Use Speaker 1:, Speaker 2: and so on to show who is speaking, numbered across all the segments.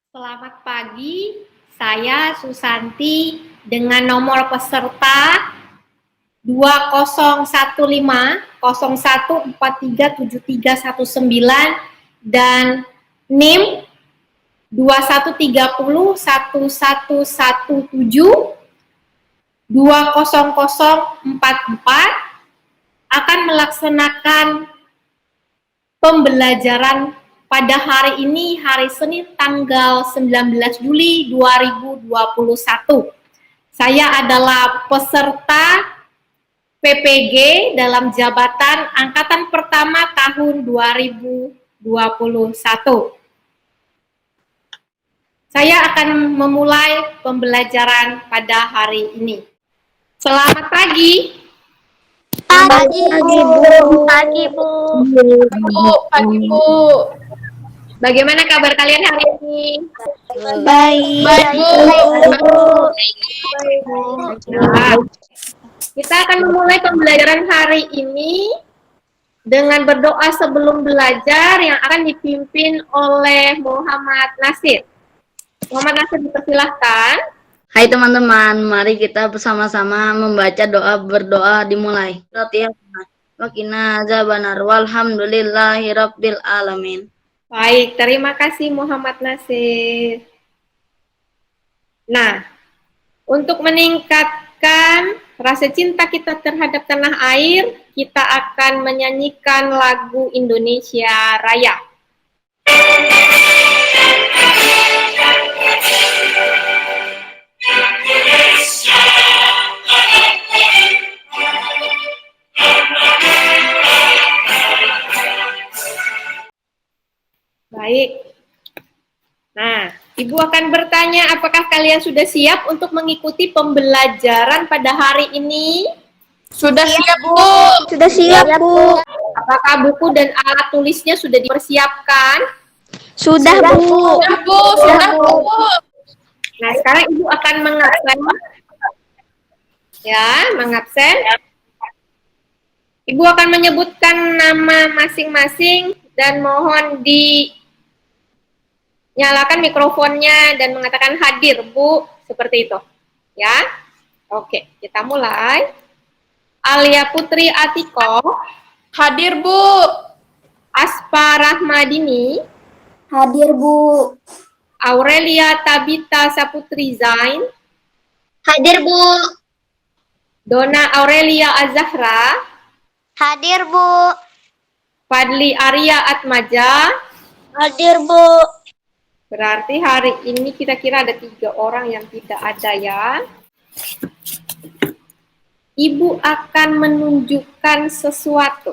Speaker 1: Selamat pagi, saya Susanti dengan nomor peserta 201501437319 dan NIM 21301117200044 akan melaksanakan pembelajaran pada hari ini, hari Senin tanggal 19 Juli 2021. Saya adalah peserta PPG dalam jabatan angkatan pertama tahun 2021. Saya akan memulai pembelajaran pada hari ini. Selamat pagi.
Speaker 2: Pagi, Bu. Pagi, Bu.
Speaker 1: Pagi, Bu. Bagaimana kabar kalian hari ini?
Speaker 2: Baik.
Speaker 1: Nah, kita akan memulai pembelajaran hari ini dengan berdoa sebelum belajar yang akan dipimpin oleh Muhammad Nasir. Muhammad Nasir, dipersilahkan.
Speaker 3: Hai teman-teman, mari kita bersama-sama membaca berdoa dimulai. Wakina azabannar walhamdulillahirabbil alamin.
Speaker 1: Baik, terima kasih Muhammad Nasir. Nah, untuk meningkatkan rasa cinta kita terhadap tanah air, kita akan menyanyikan lagu Indonesia Raya. Baik. Nah, Ibu akan bertanya, apakah kalian sudah siap untuk mengikuti pembelajaran pada hari ini?
Speaker 2: Sudah siap, Bu.
Speaker 3: Sudah siap, Bu.
Speaker 1: Apakah buku dan alat tulisnya sudah dipersiapkan?
Speaker 3: Sudah, Bu.
Speaker 2: Sudah, Bu.
Speaker 1: Nah, sekarang Ibu akan mengabsen. Ya, mengabsen. Ibu akan menyebutkan nama masing-masing dan mohon dinyalakan mikrofonnya dan mengatakan hadir, Bu, seperti itu. Ya. Oke, kita mulai. Alia Putri Atiko.
Speaker 2: Hadir, Bu.
Speaker 1: Aspa Rahmadini.
Speaker 2: Hadir, Bu.
Speaker 1: Aurelia Tabita Saputri Zain.
Speaker 2: Hadir, Bu.
Speaker 1: Dona Aurelia Azahra.
Speaker 2: Hadir, Bu.
Speaker 1: Fadli Arya Atmaja.
Speaker 2: Hadir, Bu.
Speaker 1: Berarti hari ini kita kira ada 3 orang yang tidak ada ya. Ibu akan menunjukkan sesuatu.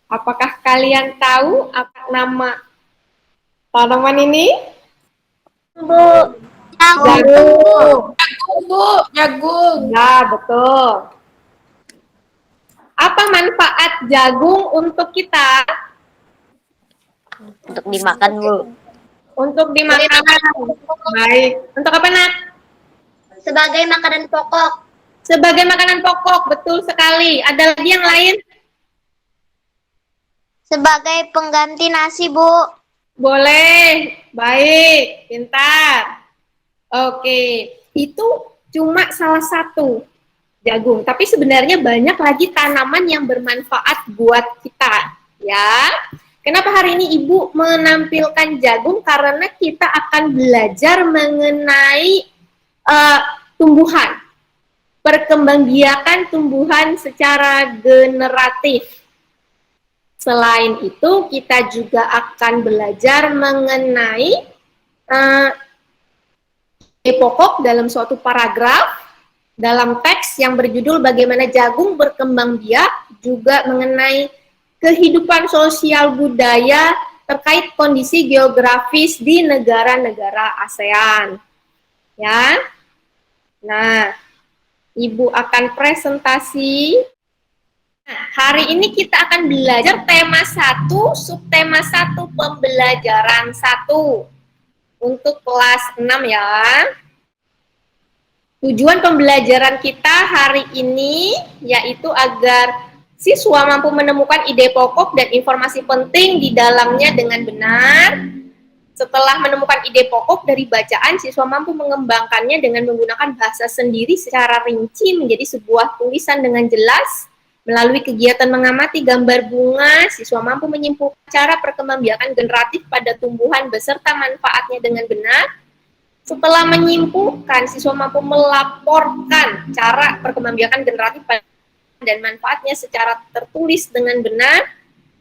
Speaker 1: Apakah kalian tahu apa nama tanaman ini?
Speaker 2: Bu.
Speaker 1: Jagung.
Speaker 2: Bu. Jagung.
Speaker 1: Ya, betul. Apa manfaat jagung untuk kita?
Speaker 2: Untuk dimakan, Bu.
Speaker 1: Untuk dimakan. Baik. Untuk apa, Nak?
Speaker 2: Sebagai makanan pokok.
Speaker 1: Sebagai makanan pokok, betul sekali. Ada lagi yang lain?
Speaker 2: Sebagai pengganti nasi, Bu.
Speaker 1: Boleh. Baik. Pintar. Oke. Itu cuma salah satu, jagung. Tapi sebenarnya banyak lagi tanaman yang bermanfaat buat kita. Ya. Kenapa hari ini Ibu menampilkan jagung? Karena kita akan belajar mengenai tumbuhan. Perkembangbiakan tumbuhan secara generatif. Selain itu, kita juga akan belajar mengenai pokok dalam suatu paragraf, dalam teks yang berjudul Bagaimana Jagung Berkembang Biak, juga mengenai kehidupan sosial budaya terkait kondisi geografis di negara-negara ASEAN. Ya. Nah, Ibu akan presentasi. Nah, hari ini kita akan belajar tema 1, subtema 1, pembelajaran 1. Untuk kelas 6 ya. Tujuan pembelajaran kita hari ini yaitu agar siswa mampu menemukan ide pokok dan informasi penting di dalamnya dengan benar, Setelah menemukan ide pokok dari bacaan, siswa mampu mengembangkannya dengan menggunakan bahasa sendiri secara rinci menjadi sebuah tulisan dengan jelas. Melalui kegiatan mengamati gambar bunga, siswa mampu menyimpulkan cara perkembangbiakan generatif pada tumbuhan beserta manfaatnya dengan benar. Setelah menyimpulkan, siswa mampu melaporkan cara perkembangbiakan generatif dan manfaatnya secara tertulis dengan benar.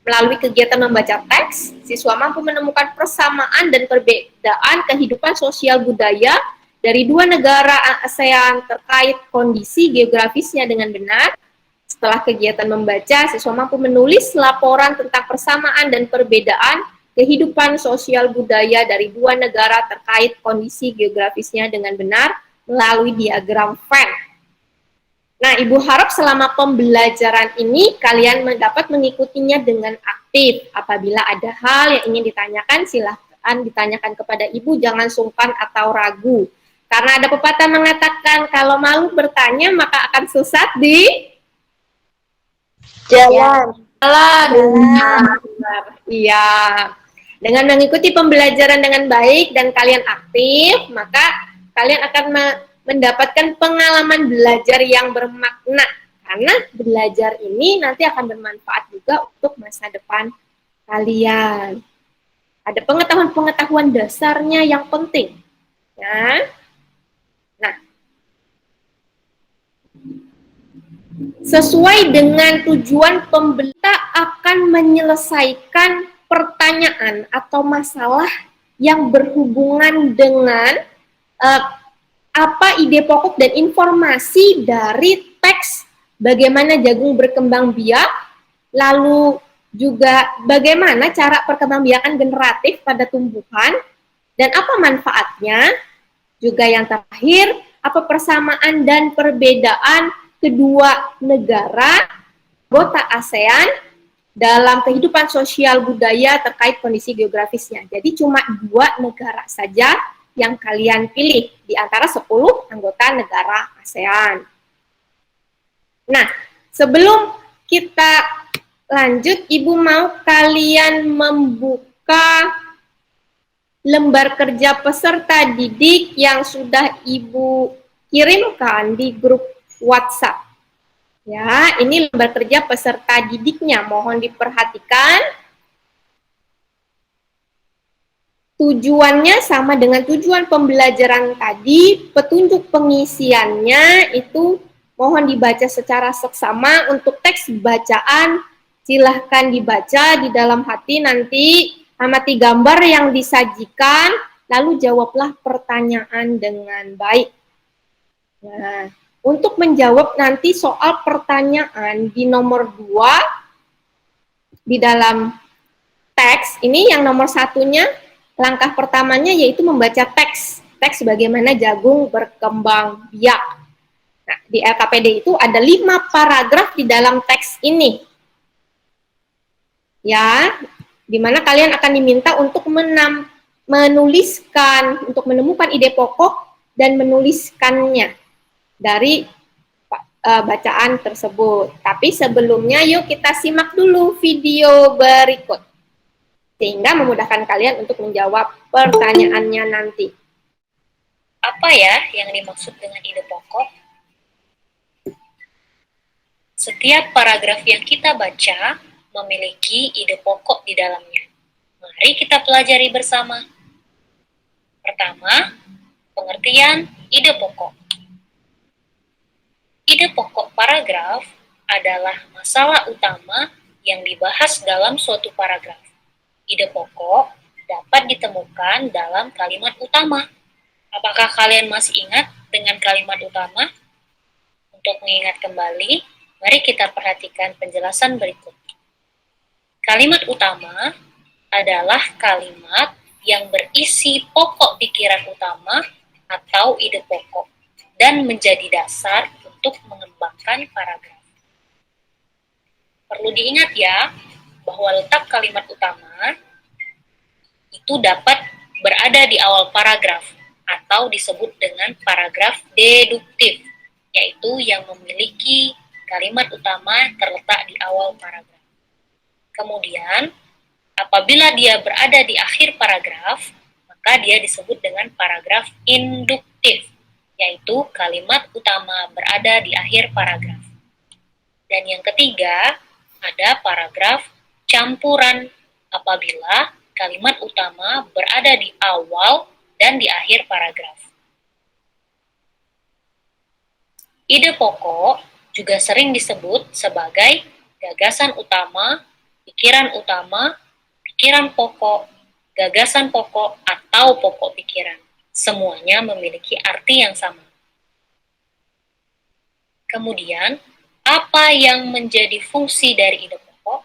Speaker 1: Melalui kegiatan membaca teks, siswa mampu menemukan persamaan dan perbedaan kehidupan sosial budaya dari dua negara ASEAN terkait kondisi geografisnya dengan benar. Setelah kegiatan membaca, siswa mampu menulis laporan tentang persamaan dan perbedaan kehidupan sosial budaya dari dua negara terkait kondisi geografisnya dengan benar melalui diagram Venn. Nah, Ibu harap selama pembelajaran ini kalian dapat mengikutinya dengan aktif. Apabila ada hal yang ingin ditanyakan, silahkan ditanyakan kepada Ibu, jangan sungkan atau ragu. Karena ada pepatah mengatakan, kalau malu bertanya, maka akan sesat di
Speaker 2: Jalan.
Speaker 1: Iya. Dengan mengikuti pembelajaran dengan baik dan kalian aktif, maka kalian akan mendapatkan pengalaman belajar yang bermakna. Karena belajar ini nanti akan bermanfaat juga untuk masa depan kalian. Ada pengetahuan-pengetahuan dasarnya yang penting. Ya. Nah, sesuai dengan tujuan pembelajaran akan menyelesaikan pertanyaan atau masalah yang berhubungan dengan apa ide pokok dan informasi dari teks bagaimana jagung berkembang biak, lalu juga bagaimana cara perkembangbiakan generatif pada tumbuhan, dan apa manfaatnya, juga yang terakhir, apa persamaan dan perbedaan kedua negara anggota ASEAN dalam kehidupan sosial budaya terkait kondisi geografisnya. Jadi cuma 2 negara saja yang kalian pilih di antara 10 anggota negara ASEAN. Nah, sebelum kita lanjut, Ibu mau kalian membuka lembar kerja peserta didik yang sudah Ibu kirimkan di grup WhatsApp. Ya, ini lembar kerja peserta didiknya, mohon diperhatikan. Tujuannya sama dengan tujuan pembelajaran tadi, petunjuk pengisiannya itu mohon dibaca secara seksama. Untuk teks bacaan, silahkan dibaca di dalam hati, nanti amati gambar yang disajikan, lalu jawablah pertanyaan dengan baik. Nah, untuk menjawab nanti soal pertanyaan di nomor 2, di dalam teks, ini yang nomor 1-nya, langkah pertamanya yaitu membaca teks bagaimana jagung berkembang biak. Nah, di LKPD itu ada 5 paragraf di dalam teks ini. Ya, di mana kalian akan diminta untuk menuliskan, untuk menemukan ide pokok dan menuliskannya dari bacaan tersebut. Tapi sebelumnya yuk kita simak dulu video berikut, sehingga memudahkan kalian untuk menjawab pertanyaannya nanti.
Speaker 4: Apa ya yang dimaksud dengan ide pokok? Setiap paragraf yang kita baca memiliki ide pokok di dalamnya. Mari kita pelajari bersama. Pertama, pengertian ide pokok. Ide pokok paragraf adalah masalah utama yang dibahas dalam suatu paragraf. Ide pokok dapat ditemukan dalam kalimat utama. Apakah kalian masih ingat dengan kalimat utama? Untuk mengingat kembali, mari kita perhatikan penjelasan berikut. Kalimat utama adalah kalimat yang berisi pokok pikiran utama atau ide pokok dan menjadi dasar untuk mengembangkan paragraf. Perlu diingat ya, bahwa letak kalimat utama itu dapat berada di awal paragraf atau disebut dengan paragraf deduktif, yaitu yang memiliki kalimat utama terletak di awal paragraf. Kemudian, apabila dia berada di akhir paragraf, maka dia disebut dengan paragraf induktif, yaitu kalimat utama berada di akhir paragraf. Dan yang ketiga, ada paragraf campuran, apabila kalimat utama berada di awal dan di akhir paragraf. Ide pokok juga sering disebut sebagai gagasan utama, pikiran pokok, gagasan pokok, atau pokok pikiran. Semuanya memiliki arti yang sama. Kemudian, apa yang menjadi fungsi dari ide pokok?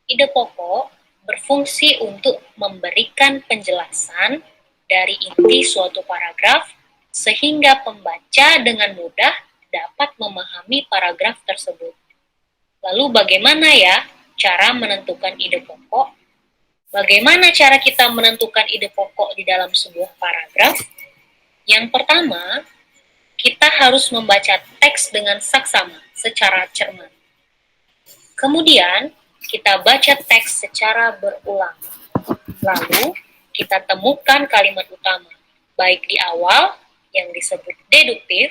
Speaker 4: Ide pokok berfungsi untuk memberikan penjelasan dari inti suatu paragraf sehingga pembaca dengan mudah dapat memahami paragraf tersebut. Lalu bagaimana ya cara menentukan ide pokok? Bagaimana cara kita menentukan ide pokok di dalam sebuah paragraf? Yang pertama, kita harus membaca teks dengan saksama secara cermat. Kemudian, kita baca teks secara berulang. Lalu, kita temukan kalimat utama, baik di awal yang disebut deduktif,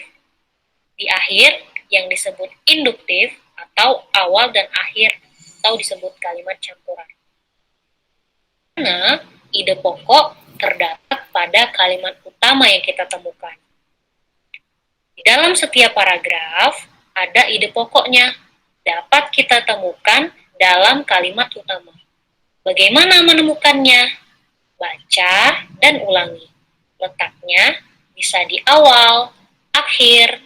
Speaker 4: di akhir yang disebut induktif, atau awal dan akhir atau disebut kalimat campuran. Karena ide pokok terdapat pada kalimat utama yang kita temukan. Di dalam setiap paragraf ada ide pokoknya, dapat kita temukan dalam kalimat utama. Bagaimana menemukannya? Baca dan ulangi. Letaknya bisa di awal, akhir,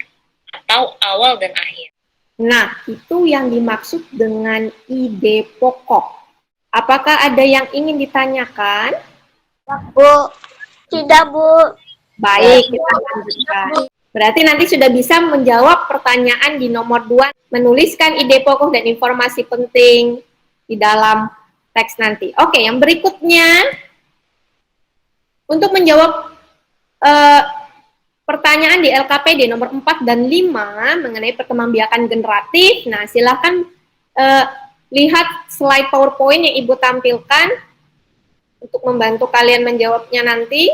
Speaker 4: atau awal dan akhir.
Speaker 1: Nah, itu yang dimaksud dengan ide pokok. Apakah ada yang ingin ditanyakan?
Speaker 2: Bu. Tidak, Bu.
Speaker 1: Baik, kita lanjutkan. Berarti nanti sudah bisa menjawab pertanyaan di nomor 2, menuliskan ide pokok dan informasi penting di dalam teks nanti. Oke, yang berikutnya, untuk menjawab pertanyaan di LKPD nomor 4 dan 5 mengenai perkembangbiakan generatif. Nah, silahkan lihat slide PowerPoint yang Ibu tampilkan untuk membantu kalian menjawabnya nanti.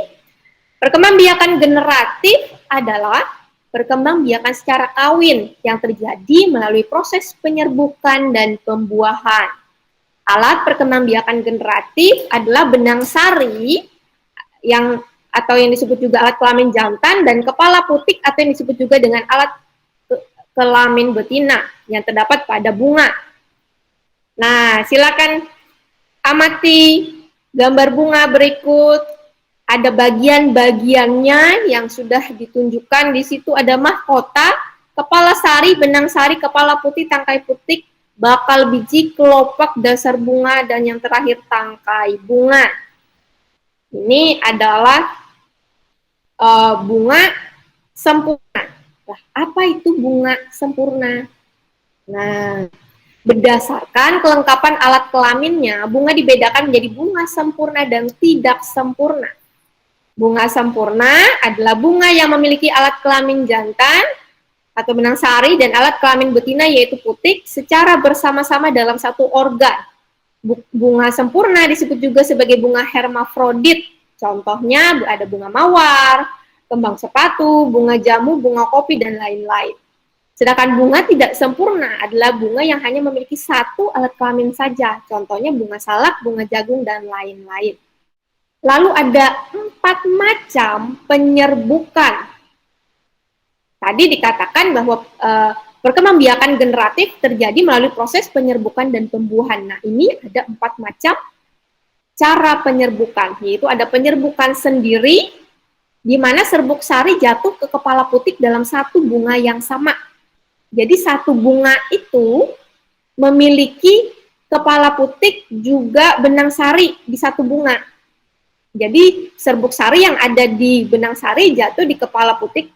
Speaker 1: Perkembangbiakan generatif adalah perkembangbiakan secara kawin yang terjadi melalui proses penyerbukan dan pembuahan. Alat perkembangbiakan generatif adalah benang sari atau yang disebut juga alat kelamin jantan dan kepala putik atau yang disebut juga dengan alat kelamin betina yang terdapat pada bunga. Nah, silakan amati gambar bunga berikut. Ada bagian-bagiannya yang sudah ditunjukkan di situ. Ada mahkota, kepala sari, benang sari, kepala putih, tangkai putik, bakal biji, kelopak, dasar bunga, dan yang terakhir tangkai bunga. Ini adalah bunga sempurna. Nah, apa itu bunga sempurna? Nah, berdasarkan kelengkapan alat kelaminnya, bunga dibedakan menjadi bunga sempurna dan tidak sempurna. Bunga sempurna adalah bunga yang memiliki alat kelamin jantan atau benang sari dan alat kelamin betina yaitu putik secara bersama-sama dalam satu organ. Bunga sempurna disebut juga sebagai bunga hermafrodit. Contohnya ada bunga mawar, kembang sepatu, bunga jamu, bunga kopi, dan lain-lain. Sedangkan bunga tidak sempurna adalah bunga yang hanya memiliki satu alat kelamin saja. Contohnya bunga salak, bunga jagung, dan lain-lain. Lalu ada 4 macam penyerbukan. Tadi dikatakan bahwa perkembangbiakan generatif terjadi melalui proses penyerbukan dan pembuahan. Nah, ini ada 4 macam cara penyerbukan, yaitu ada penyerbukan sendiri, di mana serbuk sari jatuh ke kepala putik dalam satu bunga yang sama. Jadi satu bunga itu memiliki kepala putik juga benang sari di satu bunga. Jadi serbuk sari yang ada di benang sari jatuh di kepala putik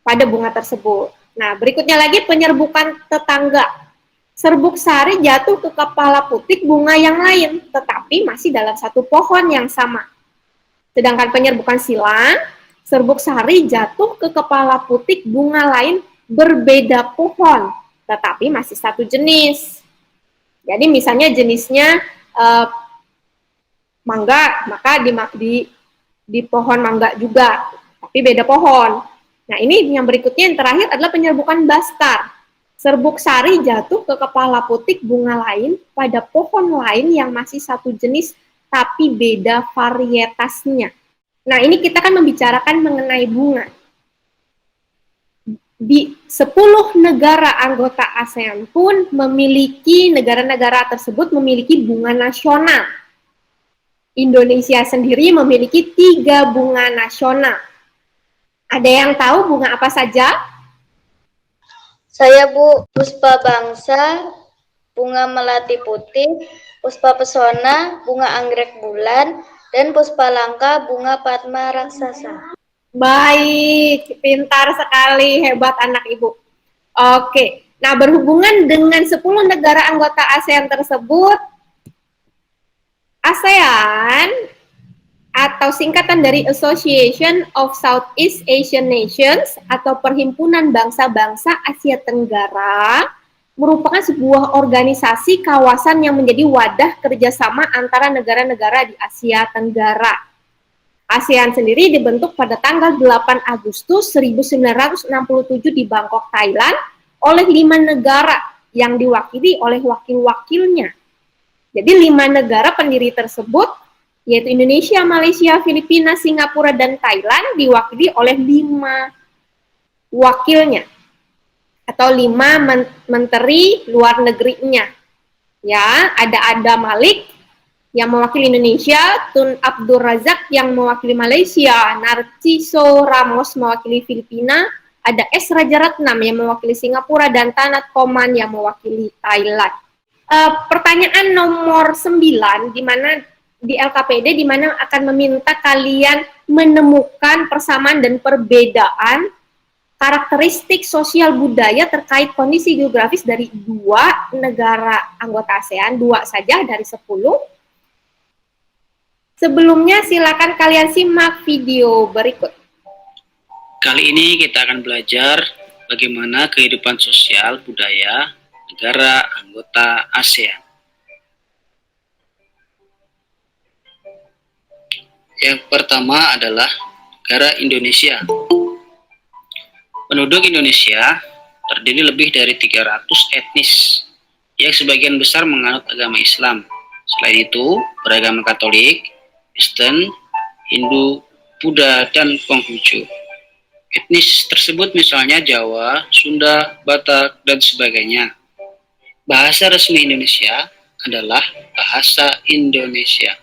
Speaker 1: pada bunga tersebut. Nah, berikutnya lagi penyerbukan tetangga. Serbuk sari jatuh ke kepala putik bunga yang lain, tetapi masih dalam satu pohon yang sama. Sedangkan penyerbukan silang, serbuk sari jatuh ke kepala putik bunga lain berbeda pohon, tetapi masih satu jenis. Jadi misalnya jenisnya mangga, maka di pohon mangga juga, tapi beda pohon. Nah, ini yang berikutnya yang terakhir adalah penyerbukan bastar. Serbuk sari jatuh ke kepala putik bunga lain pada pohon lain yang masih satu jenis tapi beda varietasnya. Nah, ini kita kan membicarakan mengenai bunga. Di 10 negara anggota ASEAN pun memiliki, negara-negara tersebut memiliki bunga nasional. Indonesia sendiri memiliki 3 bunga nasional. Ada yang tahu bunga apa saja?
Speaker 2: Saya Bu, puspa bangsa, bunga melati putih, puspa pesona, bunga anggrek bulan, dan puspa langka, bunga padma raksasa.
Speaker 1: Baik, pintar sekali, hebat anak ibu. Oke, nah berhubungan dengan 10 negara anggota ASEAN tersebut, ASEAN atau singkatan dari Association of Southeast Asian Nations atau Perhimpunan Bangsa-Bangsa Asia Tenggara merupakan sebuah organisasi kawasan yang menjadi wadah kerjasama antara negara-negara di Asia Tenggara. ASEAN sendiri dibentuk pada tanggal 8 Agustus 1967 di Bangkok, Thailand oleh 5 negara yang diwakili oleh wakil-wakilnya. Jadi 5 negara pendiri tersebut yaitu Indonesia, Malaysia, Filipina, Singapura, dan Thailand diwakili oleh 5 wakilnya atau 5 menteri luar negerinya. Ya, ada Malik yang mewakili Indonesia, Tun Abdul Razak yang mewakili Malaysia, Narciso Ramos mewakili Filipina, ada S. Rajaratnam yang mewakili Singapura, dan Tanat Koman yang mewakili Thailand. Pertanyaan nomor 9 di mana di LKPD di mana akan meminta kalian menemukan persamaan dan perbedaan karakteristik sosial budaya terkait kondisi geografis dari 2 negara anggota ASEAN, 2 saja dari 10. Sebelumnya silakan kalian simak video berikut.
Speaker 5: Kali ini kita akan belajar bagaimana kehidupan sosial budaya negara anggota ASEAN. Yang pertama adalah negara Indonesia. Penduduk Indonesia terdiri lebih dari 300 etnis yang sebagian besar menganut agama Islam. Selain itu, beragama Katolik, Kristen, Hindu, Buddha, dan Konghucu. Etnis tersebut misalnya Jawa, Sunda, Batak, dan sebagainya. Bahasa resmi Indonesia adalah bahasa Indonesia.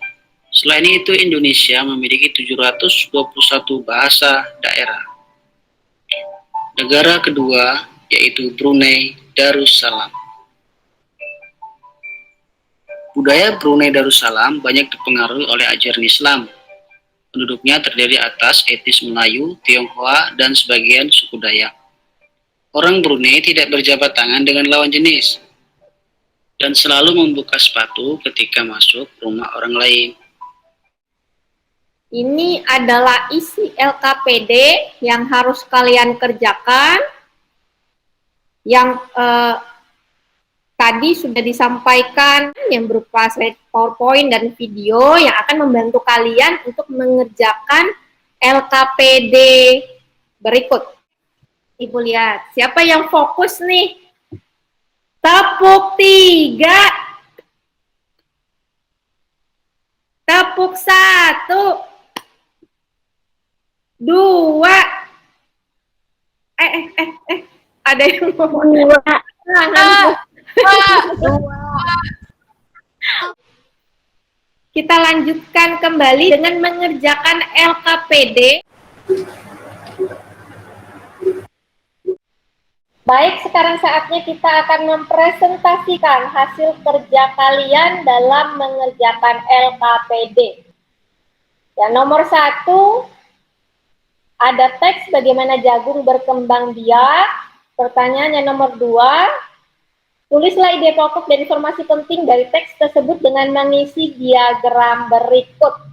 Speaker 5: Selain itu, Indonesia memiliki 721 bahasa daerah. Negara kedua yaitu Brunei Darussalam. Budaya Brunei Darussalam banyak dipengaruhi oleh ajaran Islam. Penduduknya terdiri atas etnis Melayu, Tionghoa, dan sebagian suku Dayak. Orang Brunei tidak berjabat tangan dengan lawan jenis dan selalu membuka sepatu ketika masuk rumah orang lain.
Speaker 1: Ini adalah isi LKPD yang harus kalian kerjakan, yang tadi sudah disampaikan, yang berupa slide PowerPoint dan video yang akan membantu kalian untuk mengerjakan LKPD berikut. Ibu lihat, siapa yang fokus nih? Tepuk 3. Tepuk 1. 2. Ada yang mau
Speaker 2: 2.
Speaker 1: Kita lanjutkan kembali dengan mengerjakan LKPD. Baik, sekarang saatnya kita akan mempresentasikan hasil kerja kalian dalam mengerjakan LKPD. Yang nomor 1, ada teks bagaimana jagung berkembang biak. Pertanyaannya nomor 2, tulislah ide pokok dan informasi penting dari teks tersebut dengan mengisi diagram berikut.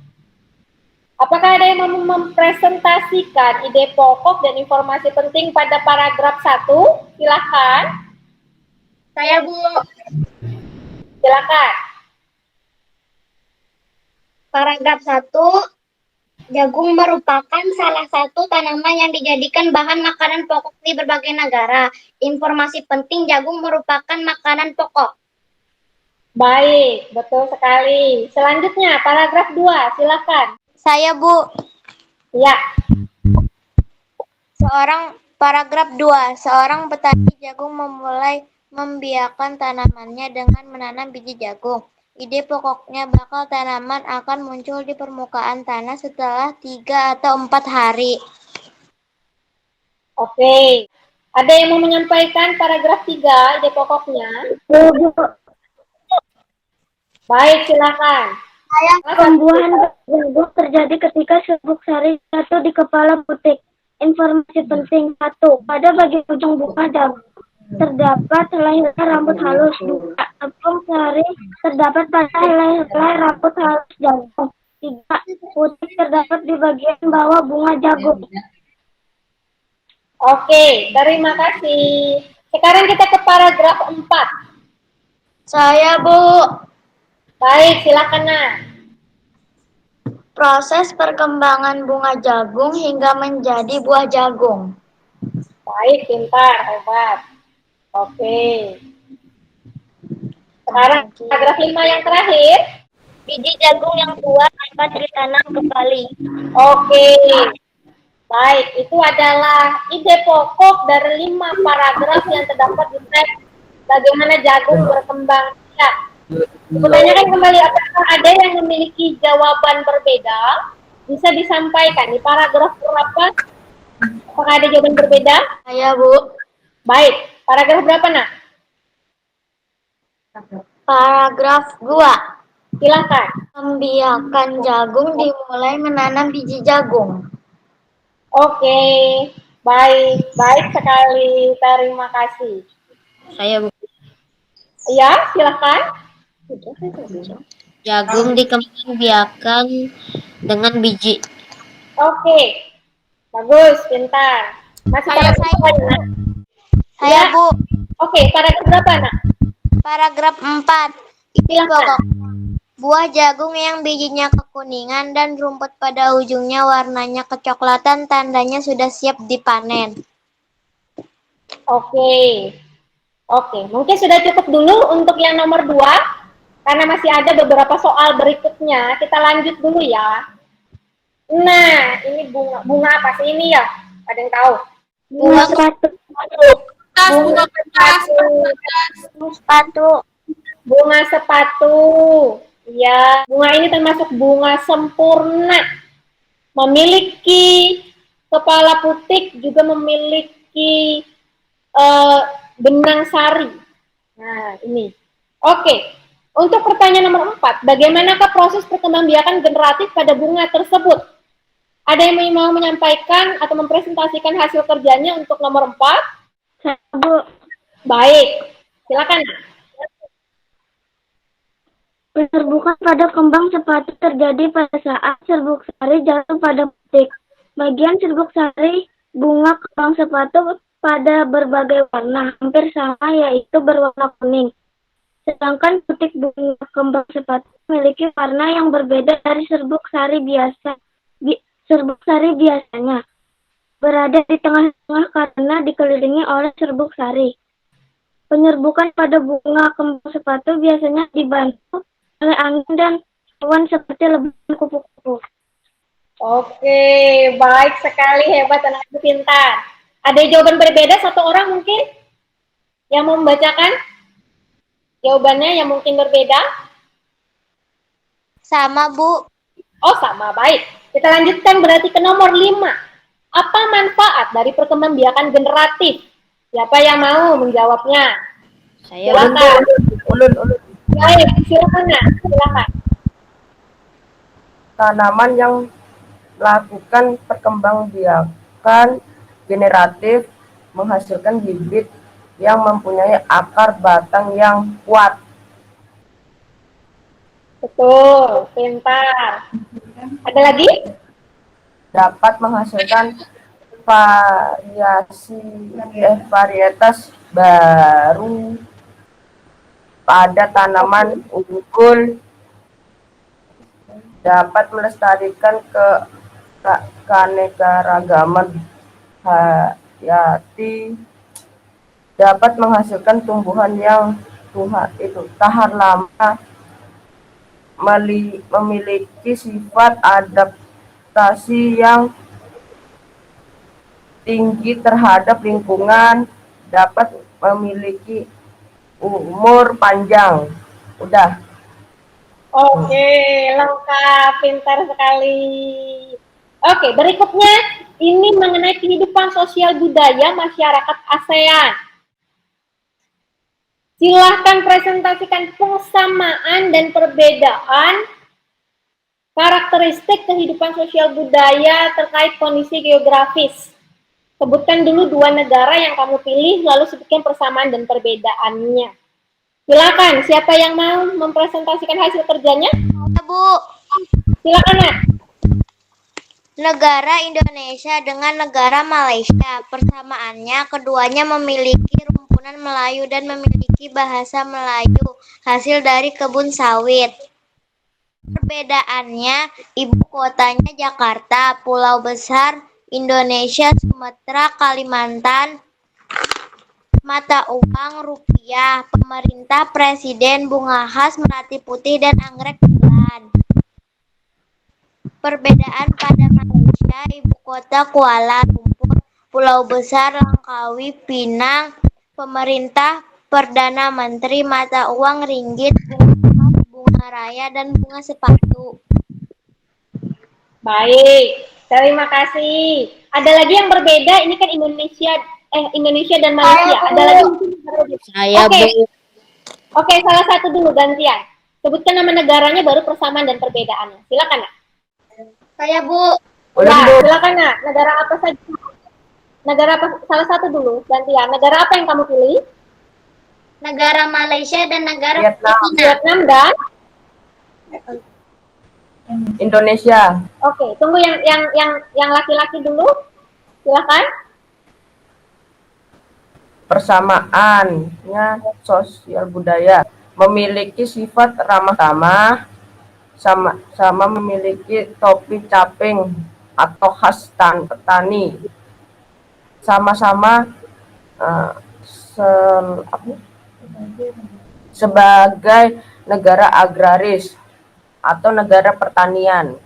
Speaker 1: Apakah ada yang mau mempresentasikan ide pokok dan informasi penting pada paragraf 1? Silakan.
Speaker 2: Saya Bu.
Speaker 1: Silakan.
Speaker 2: Paragraf 1. Jagung merupakan salah satu tanaman yang dijadikan bahan makanan pokok di berbagai negara. Informasi penting, jagung merupakan makanan pokok.
Speaker 1: Baik, betul sekali. Selanjutnya, paragraf 2, silakan.
Speaker 2: Saya, Bu.
Speaker 1: Ya,
Speaker 2: Paragraf 2. Seorang petani jagung memulai membiakkan tanamannya dengan menanam biji jagung. Ide pokoknya bakal tanaman akan muncul di permukaan tanah setelah 3 atau 4 hari.
Speaker 1: oke. Ada yang mau menyampaikan paragraf 3, ide pokoknya? Baik, silakan.
Speaker 3: Pembuahan jagung terjadi ketika serbuk sari jatuh di kepala putik. Informasi penting 1. Pada bagian ujung bunga jagung terdapat helai-helai rambut halus. 2. Tepung sari terdapat pada helai-helai rambut halus jagung. 3. Putik terdapat di bagian bawah bunga jagung.
Speaker 1: Oke, terima kasih. Sekarang kita ke paragraf 4.
Speaker 2: Saya, Bu.
Speaker 1: Baik, silakan, Nak.
Speaker 2: Proses perkembangan bunga jagung hingga menjadi buah jagung.
Speaker 1: Baik, pintar, hebat. Oke. Sekarang paragraf 5 yang terakhir.
Speaker 2: Biji jagung yang tua dapat ditanam kembali.
Speaker 1: Oke. Baik, itu adalah ide pokok dari 5 paragraf yang terdapat di teks bagaimana jagung berkembang biak. Pertanyakan kembali, apakah ada yang memiliki jawaban berbeda? Bisa disampaikan di paragraf berapa? Apakah ada jawaban berbeda?
Speaker 2: Saya, Bu.
Speaker 1: Baik, paragraf berapa, Nak?
Speaker 2: Paragraf 2.
Speaker 1: Silakan.
Speaker 2: Membiarkan jagung dimulai menanam biji jagung.
Speaker 1: Oke, baik, baik sekali. Terima kasih.
Speaker 3: Saya, Bu.
Speaker 1: Ya, silakan.
Speaker 3: Jagung dikembang biakan dengan biji.
Speaker 1: Oke, bagus, pintar. Masih paragraf berapa, Nak?
Speaker 2: Saya,
Speaker 1: Ya.
Speaker 2: Bu.
Speaker 1: Oke, paragraf berapa, Nak?
Speaker 2: Paragraf 4.
Speaker 1: Silakan.
Speaker 2: Pokok. Buah jagung yang bijinya kekuningan dan rumput pada ujungnya warnanya kecoklatan tandanya sudah siap dipanen.
Speaker 1: Oke. Oke, mungkin sudah cukup dulu untuk yang nomor 2. Karena masih ada beberapa soal berikutnya. Kita lanjut dulu ya. Nah, ini bunga apa sih ini ya? Ada yang tahu?
Speaker 2: Bunga sepatu.
Speaker 1: Bunga sepatu. Bunga sepatu. Ya, bunga ini termasuk bunga sempurna. Memiliki kepala putik, juga memiliki benang sari. Nah, ini. Oke. Untuk pertanyaan nomor 4, bagaimanakah proses perkembangbiakan generatif pada bunga tersebut? Ada yang mau menyampaikan atau mempresentasikan hasil kerjanya untuk nomor 4?
Speaker 3: Saya, Bu.
Speaker 1: Baik, silakan.
Speaker 3: Penyerbukan pada kembang sepatu terjadi pada saat serbuk sari jatuh pada putik. Bagian serbuk sari bunga kembang sepatu pada berbagai warna, hampir sama, yaitu berwarna kuning. Sedangkan putik bunga kembang sepatu memiliki warna yang berbeda dari serbuk sari biasa. Serbuk sari biasanya berada di tengah-tengah karena dikelilingi oleh serbuk sari. Penyerbukan pada bunga kembang sepatu biasanya dibantu oleh angin dan awan seperti lebaran kupu-kupu.
Speaker 1: Oke, baik sekali, hebat anak pintar. Ada jawaban berbeda satu orang mungkin yang mau membacakan jawabannya yang mungkin berbeda?
Speaker 2: Sama, Bu.
Speaker 1: Oh, sama, baik. Kita lanjutkan berarti ke nomor 5. Apa manfaat dari perkembangbiakan generatif? Siapa yang mau menjawabnya?
Speaker 3: Saya,
Speaker 1: Silakan. Baik, silakan, Nak. Silakan.
Speaker 6: Tanaman yang melakukan perkembangbiakan generatif menghasilkan bibit yang mempunyai akar batang yang kuat.
Speaker 1: Betul, pintar. Ada lagi?
Speaker 6: Dapat menghasilkan varietas baru pada tanaman unggul, dapat melestarikan keanekaragaman hayati dapat menghasilkan tumbuhan yang tahan lama, memiliki sifat adaptasi yang tinggi terhadap lingkungan, dapat memiliki umur panjang. Udah.
Speaker 1: Oke, lengkap, pintar sekali. Oke, berikutnya ini mengenai kehidupan sosial budaya masyarakat ASEAN. Silahkan presentasikan persamaan dan perbedaan karakteristik kehidupan sosial budaya terkait kondisi geografis. Sebutkan dulu 2 negara yang kamu pilih, lalu sebutkan persamaan dan perbedaannya. Silakan, siapa yang mau mempresentasikan hasil kerjanya?
Speaker 2: Bu,
Speaker 1: Silakan, Nak.
Speaker 2: negara Indonesia dengan negara Malaysia. Persamaannya, keduanya memiliki rumpunan Melayu dan memiliki bahasa Melayu, hasil dari kebun sawit. Perbedaannya, ibu kotanya Jakarta, pulau besar Indonesia, Sumatera, Kalimantan, mata uang rupiah, pemerintah, presiden, bunga khas, melati putih, dan anggrek bulan. Perbedaan pada Malaysia, ibu kota Kuala Lumpur, pulau besar Langkawi, Pinang, pemerintah, perdana menteri, mata uang ringgit, bunga raya, dan bunga sepatu.
Speaker 1: Baik, terima kasih. Ada lagi yang berbeda, ini kan Indonesia dan Malaysia. Ada lagi mungkin yang berbeda.
Speaker 7: Saya,
Speaker 1: Oke.
Speaker 7: Bu.
Speaker 1: Oke, salah satu dulu gantian. Sebutkan nama negaranya baru persamaan dan perbedaannya. Silakan, Nak.
Speaker 2: Saya, Bu.
Speaker 6: Boleh,
Speaker 1: Ya,
Speaker 6: Bu.
Speaker 1: silakan, Nak. Negara apa saja? Negara apa? Salah satu dulu gantian. Negara apa yang kamu pilih?
Speaker 2: Negara Malaysia dan negara
Speaker 6: Vietnam.
Speaker 1: Vietnam dan
Speaker 6: Indonesia.
Speaker 1: Oke, tunggu yang laki-laki dulu. Silakan.
Speaker 6: Persamaannya sosial budaya memiliki sifat ramah tamah, sama memiliki topi caping atau khas petani, sama-sama sebagai negara agraris atau negara pertanian.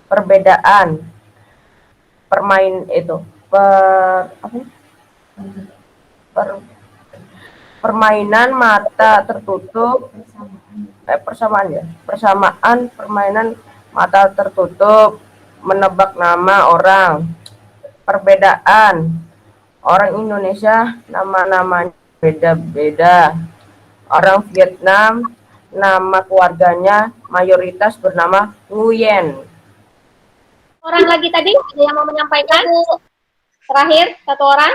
Speaker 6: Perbedaan permainan mata tertutup, persamaan permainan mata tertutup, menebak nama orang. Perbedaan orang Indonesia nama-namanya beda-beda. Orang Vietnam nama keluarganya mayoritas bernama Nguyen.
Speaker 1: Orang lagi tadi ada yang mau menyampaikan? Terakhir satu orang.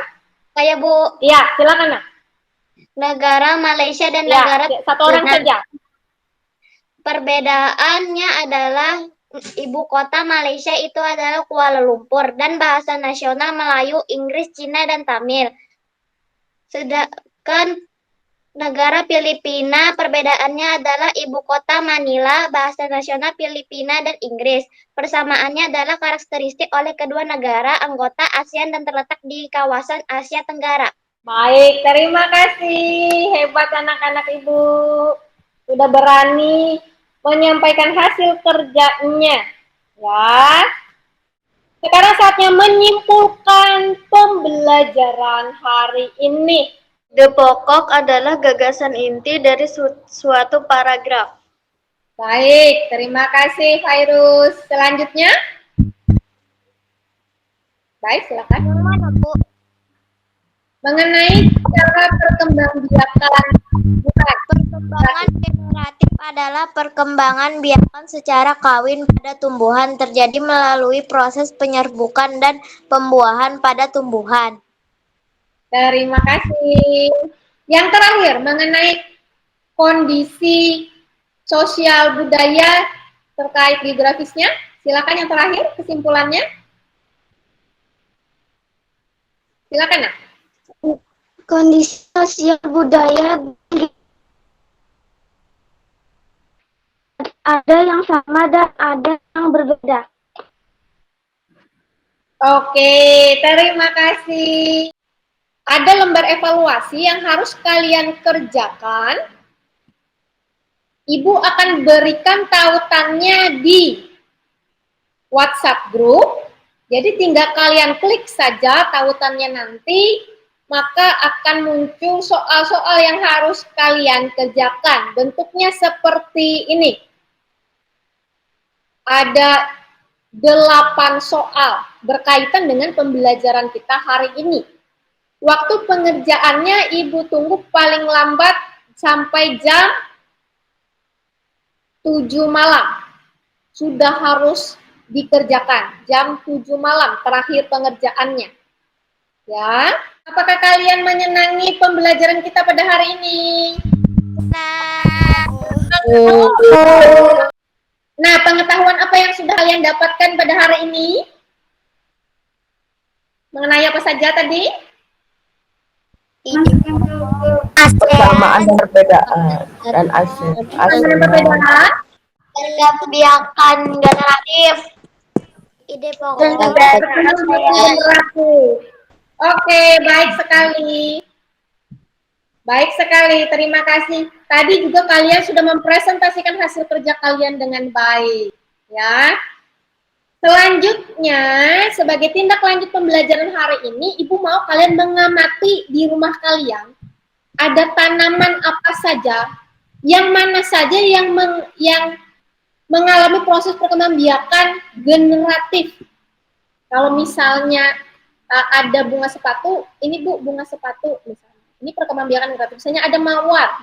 Speaker 2: Saya, Bu.
Speaker 1: Iya, silakan, Nak.
Speaker 2: Negara Malaysia dan
Speaker 1: Ya,
Speaker 2: negara
Speaker 1: satu orang
Speaker 2: Vietnam.
Speaker 1: saja.
Speaker 2: Perbedaannya adalah ibu kota Malaysia itu adalah Kuala Lumpur dan bahasa nasional Melayu, Inggris, Cina, dan Tamil. Sedangkan negara Filipina perbedaannya adalah ibu kota Manila, bahasa nasional Filipina dan Inggris. Persamaannya adalah karakteristik oleh kedua negara anggota ASEAN dan terletak di kawasan Asia Tenggara.
Speaker 1: Baik, terima kasih. Hebat anak-anak Ibu. Sudah berani menyampaikan hasil kerjanya. Ya. Sekarang saatnya menyimpulkan pembelajaran hari ini.
Speaker 3: Ide pokok adalah gagasan inti dari suatu paragraf.
Speaker 1: Baik, terima kasih Fairuz. Selanjutnya. Baik, silakan.
Speaker 2: Mana, Bu?
Speaker 1: Mengenai cara perkembangbiakan bukan.
Speaker 2: Perkembangan generatif adalah perkembangan biakan secara kawin pada tumbuhan terjadi melalui proses penyerbukan dan pembuahan pada tumbuhan.
Speaker 1: Terima kasih. Yang terakhir, mengenai kondisi sosial budaya terkait geografisnya. Silakan yang terakhir, kesimpulannya. Silakan, Nak.
Speaker 3: Kondisi sosial budaya ada yang sama dan ada yang berbeda.
Speaker 1: Oke, terima kasih. Ada lembar evaluasi yang harus kalian kerjakan. Ibu akan berikan tautannya di WhatsApp group. Jadi tinggal kalian klik saja tautannya nanti, maka akan muncul soal-soal yang harus kalian kerjakan. Bentuknya seperti ini. Ada 8 soal berkaitan dengan pembelajaran kita hari ini. Waktu pengerjaannya Ibu tunggu paling lambat sampai jam 7 malam. Sudah harus dikerjakan. Jam 7 malam terakhir pengerjaannya. Ya. Apakah kalian menyenangi pembelajaran kita pada hari ini? Nah, pengetahuan apa yang sudah kalian dapatkan pada hari ini? Mengenai apa saja tadi?
Speaker 6: Persamaan dan perbedaan dan asyik.
Speaker 1: Perbedaan?
Speaker 2: Kebijakan generatif. Ide pokok.
Speaker 1: Oke, baik sekali. Baik sekali, terima kasih. Tadi juga kalian sudah mempresentasikan hasil kerja kalian dengan baik, ya. Selanjutnya, sebagai tindak lanjut pembelajaran hari ini, Ibu mau kalian mengamati di rumah kalian, ada tanaman apa saja, yang mana saja yang mengalami proses perkembangbiakan generatif. Kalau misalnya ada bunga sepatu, ini Bu, bunga sepatu misalnya. Ini perkembangbiakan generatif. Misalnya ada mawar.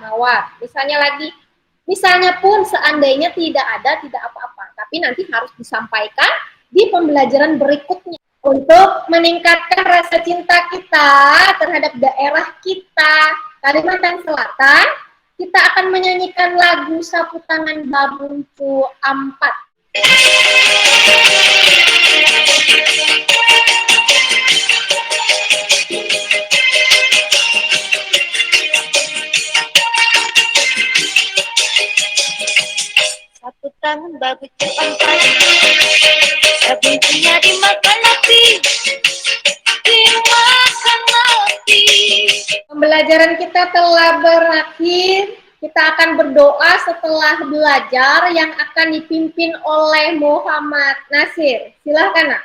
Speaker 1: Misalnya pun seandainya tidak ada, tidak apa-apa. Tapi nanti harus disampaikan di pembelajaran berikutnya. Untuk meningkatkan rasa cinta kita terhadap daerah kita, Kalimantan Selatan, kita akan menyanyikan lagu Sapu Tangan Babuncu Ampat.
Speaker 7: Sapu tangan babuncu ampat, babuncunya dimakan api, dimakan api.
Speaker 1: Pembelajaran kita telah berakhir. Kita akan berdoa setelah belajar yang akan dipimpin oleh Muhammad Nasir. Silahkan, Nak.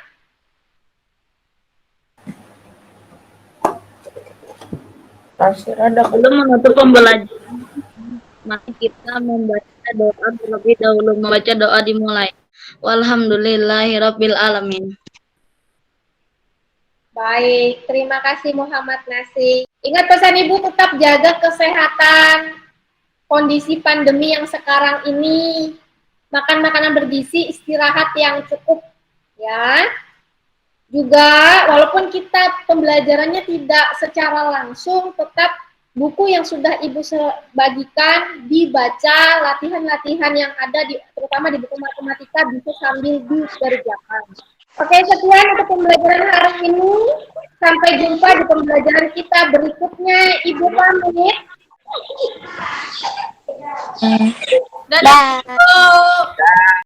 Speaker 6: Nasir ada
Speaker 8: Sebelum menutup pembelajaran, mari kita membaca doa terlebih dahulu. Membaca doa dimulai. Walhamdulillahirabbil alamin.
Speaker 1: Baik, terima kasih Muhammad Nasir. Ingat pesan Ibu, tetap jaga kesehatan. Kondisi pandemi yang sekarang ini, makan makanan bergizi, istirahat yang cukup, ya. Juga walaupun kita pembelajarannya tidak secara langsung, tetap buku yang sudah Ibu bagikan dibaca, latihan-latihan yang ada terutama di buku matematika bisa sambil dikerjakan. Oke, sekian untuk pembelajaran hari ini. Sampai jumpa di pembelajaran kita berikutnya. Ibu pamit.
Speaker 2: Dah.